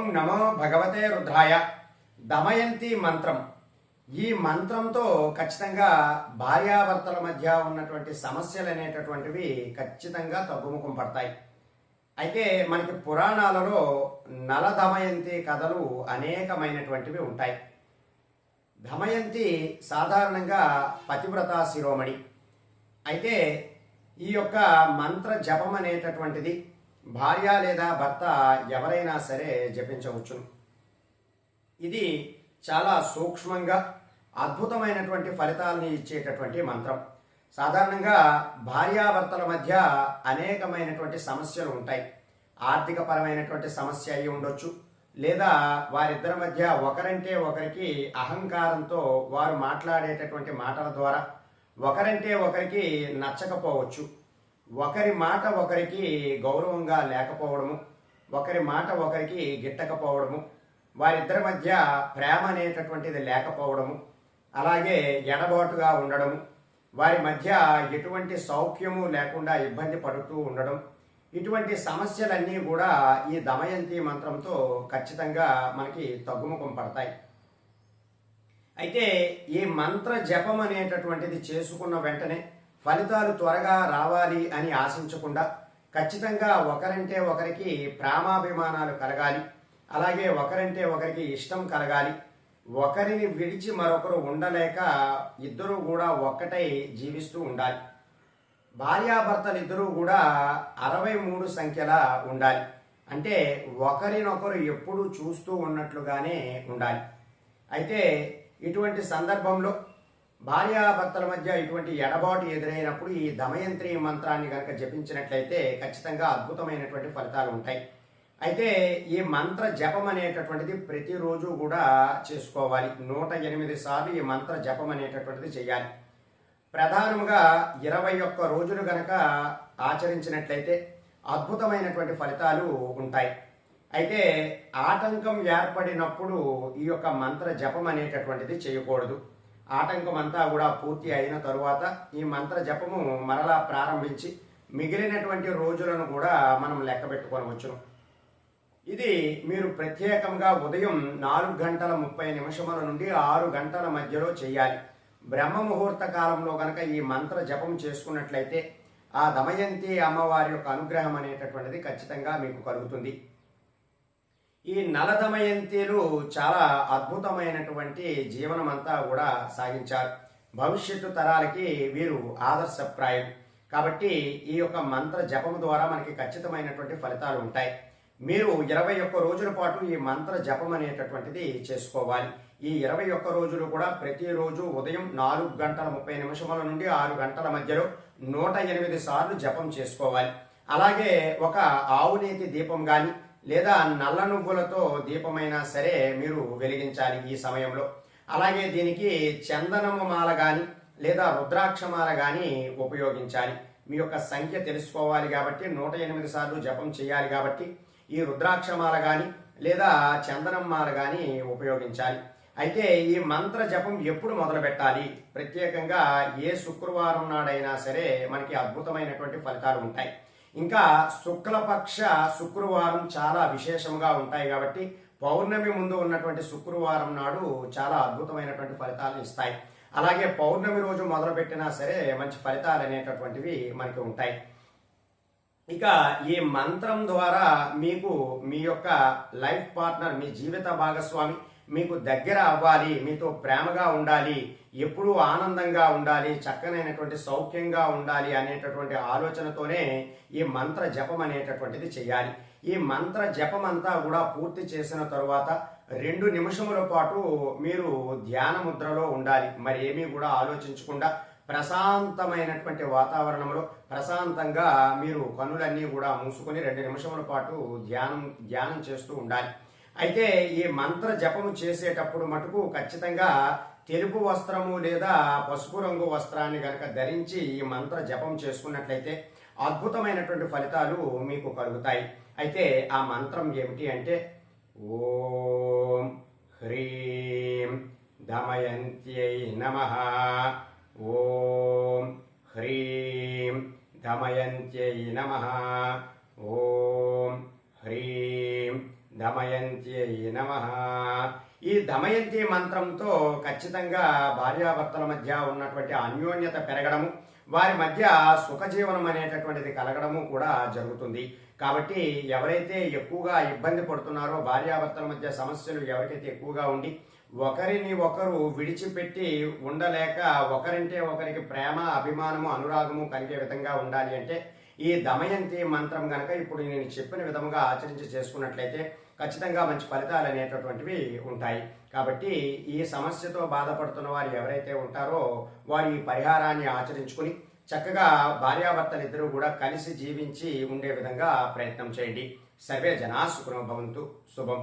ఓం నమో భగవతే రుద్రాయ. దమయంతి మంత్రం. ఈ మంత్రంతో ఖచ్చితంగా భార్యాభర్తల మధ్య ఉన్నటువంటి సమస్యలు అనేటటువంటివి ఖచ్చితంగా తగ్గుముఖం పడతాయి. అయితే మనకి పురాణాలలో నల దమయంతి కథలు అనేకమైనటువంటివి ఉంటాయి. దమయంతి సాధారణంగా పతివ్రత శిరోమణి. అయితే ఈ యొక్క మంత్ర జపం అనేటటువంటిది భార్య లేదా భర్త ఎవరైనా సరే జపించవచ్చును. ఇది చాలా సూక్ష్మంగా అద్భుతమైనటువంటి ఫలితాలని ఇచ్చేటటువంటి మంత్రం. సాధారణంగా భార్యాభర్తల మధ్య అనేకమైనటువంటి సమస్యలు ఉంటాయి. ఆర్థిక పరమైనటువంటి సమస్య అయి ఉండొచ్చు, లేదా వారిద్దరి మధ్య ఒకరంటే ఒకరికి అహంకారంతో వారు మాట్లాడేటటువంటి మాటల ద్వారా ఒకరంటే ఒకరికి నచ్చకపోవచ్చు. ఒకరి మాట ఒకరికి గౌరవంగా లేకపోవడము, ఒకరి మాట ఒకరికి గిట్టకపోవడము, వారిద్దరి మధ్య ప్రేమ అనేటటువంటిది లేకపోవడము, అలాగే ఎడబాటుగా ఉండడము, వారి మధ్య ఎటువంటి సౌఖ్యము లేకుండా ఇబ్బంది పడుతూ ఉండడం, ఇటువంటి సమస్యలన్నీ కూడా ఈ దమయంతి మంత్రంతో ఖచ్చితంగా మనకి తగ్గుముఖం పడతాయి. అయితే ఈ మంత్ర జపం అనేటటువంటిది చేసుకున్న వెంటనే ఫలితాలు త్వరగా రావాలి అని ఆశించకుండా ఖచ్చితంగా ఒకరంటే ఒకరికి ప్రేమాభిమానాలు కలగాలి, అలాగే ఒకరంటే ఒకరికి ఇష్టం కలగాలి. ఒకరిని విడిచి మరొకరు ఉండలేక ఇద్దరూ కూడా ఒక్కటై జీవిస్తూ ఉండాలి. భార్యాభర్తలు ఇద్దరూ కూడా 63 సంఖ్యలా ఉండాలి. అంటే ఒకరినొకరు ఎప్పుడూ చూస్తూ ఉన్నట్లుగానే ఉండాలి. అయితే ఇటువంటి సందర్భంలో భార్యాభర్తల మధ్య ఇటువంటి ఎడబాటు ఎదురైనప్పుడు ఈ దమయంత్రి మంత్రాన్ని కనుక జపించినట్లయితే ఖచ్చితంగా అద్భుతమైనటువంటి ఫలితాలు ఉంటాయి. అయితే ఈ మంత్ర జపం అనేటటువంటిది ప్రతిరోజు కూడా చేసుకోవాలి. 108 సార్లు ఈ మంత్ర జపం అనేటటువంటిది చేయాలి. ప్రధానంగా 21 రోజులు గనక ఆచరించినట్లయితే అద్భుతమైనటువంటి ఫలితాలు ఉంటాయి. అయితే ఆటంకం ఏర్పడినప్పుడు ఈ యొక్క మంత్ర జపం అనేటటువంటిది చేయకూడదు. ఆటంకం అంతా కూడా పూర్తి అయిన తరువాత ఈ మంత్ర జపము మరలా ప్రారంభించి మిగిలినటువంటి రోజులను కూడా మనం లెక్క పెట్టుకోవచ్చును. ఇది మీరు ప్రత్యేకంగా ఉదయం 4:30 నుండి 6 గంటల మధ్యలో చేయాలి. బ్రహ్మ ముహూర్త కాలంలో గనక ఈ మంత్ర జపం చేసుకున్నట్లయితే ఆ దమయంతి అమ్మవారి యొక్క అనుగ్రహం అనేటటువంటిది ఖచ్చితంగా మీకు కలుగుతుంది. ఈ నల దమయంతిలు చాలా అద్భుతమైనటువంటి జీవనం అంతా కూడా సాగించారు. భవిష్యత్తు తరాలకి వీరు ఆదర్శప్రాయం. కాబట్టి ఈ యొక్క మంత్ర జపం ద్వారా మనకి ఖచ్చితమైనటువంటి ఫలితాలు ఉంటాయి. మీరు 21 రోజుల పాటు ఈ మంత్ర జపం అనేటటువంటిది చేసుకోవాలి. ఈ 21 రోజులు కూడా ప్రతిరోజు ఉదయం 4:30 నుండి 6 గంటల మధ్యలో 108 సార్లు జపం చేసుకోవాలి. అలాగే ఒక ఆవునేతి దీపం కానీ లేదా నల్ల నువ్వులతో దీపమైనా సరే మీరు వెలిగించాలి ఈ సమయంలో. అలాగే దీనికి చందనము మాల కానీ లేదా రుద్రాక్షమాల కానీ ఉపయోగించాలి. మీ యొక్క సంఖ్య తెలుసుకోవాలి కాబట్టి 108 సార్లు జపం చేయాలి కాబట్టి ఈ రుద్రాక్షమాల కానీ లేదా చందనం మాల కానీ ఉపయోగించాలి. అయితే ఈ మంత్ర జపం ఎప్పుడు మొదలు పెట్టాలి? ప్రత్యేకంగా ఏ శుక్రవారం నాడైనా సరే మనకి అద్భుతమైనటువంటి ఫలితాలు ఉంటాయి. ఇంకా శుక్లపక్ష శుక్రవారం చాలా విశేషంగా ఉంటాయి కాబట్టి పౌర్ణమి ముందు ఉన్నటువంటి శుక్రవారం నాడు చాలా అద్భుతమైనటువంటి ఫలితాలను ఇస్తాయి. అలాగే పౌర్ణమి రోజు మొదలు పెట్టినా సరే మంచి ఫలితాలు అనేటటువంటివి మనకి ఉంటాయి. ఇక ఈ మంత్రం ద్వారా మీకు మీ యొక్క లైఫ్ పార్ట్నర్, మీ జీవిత భాగస్వామి మీకు దగ్గర అవ్వాలి, మీతో ప్రేమగా ఉండాలి, ఎప్పుడూ ఆనందంగా ఉండాలి, చక్కనైనటువంటి సౌఖ్యంగా ఉండాలి అనేటటువంటి ఆలోచనతోనే ఈ మంత్ర జపం అనేటటువంటిది చేయాలి. ఈ మంత్ర జపం అంతా కూడా పూర్తి చేసిన తరువాత 2 నిమిషముల పాటు మీరు ధ్యాన ముద్రలో ఉండాలి. మరి ఏమీ కూడా ఆలోచించకుండా ప్రశాంతమైనటువంటి వాతావరణంలో ప్రశాంతంగా మీరు కన్నులన్నీ కూడా మూసుకొని 2 నిమిషముల పాటు ధ్యానం చేస్తూ ఉండాలి. అయితే ఈ మంత్ర జపము చేసేటప్పుడు మటుకు ఖచ్చితంగా తెలుపు వస్త్రము లేదా పసుపు రంగు వస్త్రాన్ని గనక ధరించి ఈ మంత్ర జపం చేసుకున్నట్లయితే అద్భుతమైనటువంటి ఫలితాలు మీకు కలుగుతాయి. అయితే ఆ మంత్రం ఏమిటి అంటే ఓం హ్రీం దమయంత్యై నమః, ఓం హ్రీం దమయంత్యై నమః, ఓం హ్రీం దమయంత్యై నమః. ఈ దమయంతి మంత్రంతో ఖచ్చితంగా భార్యాభర్తల మధ్య ఉన్నటువంటి అన్యోన్యత పెరగడము, వారి మధ్య సుఖజీవనం అనేటటువంటిది కలగడము కూడా జరుగుతుంది. కాబట్టి ఎవరైతే ఎక్కువగా ఇబ్బంది పడుతున్నారో, భార్యాభర్తల మధ్య సమస్యలు ఎవరికైతే ఎక్కువగా ఉండి ఒకరిని ఒకరు విడిచిపెట్టి ఉండలేక ఒకరింటే ఒకరికి ప్రేమ, అభిమానము, అనురాగము కలిగే విధంగా ఉండాలి అంటే ఈ దమయంతి మంత్రం గనక ఇప్పుడు నేను చెప్పిన విధముగా ఆచరించి చేసుకున్నట్లయితే ఖచ్చితంగా మంచి ఫలితాలు అనేటటువంటివి ఉంటాయి. కాబట్టి ఈ సమస్యతో బాధపడుతున్న వారు ఎవరైతే ఉంటారో వారు ఈ పరిహారాన్ని ఆచరించుకుని చక్కగా భార్యాభర్తలు ఇద్దరూ కూడా కలిసి జీవించి ఉండే విధంగా ప్రయత్నం చేయండి. సర్వే జనా సుఖినో భవంతు. శుభం.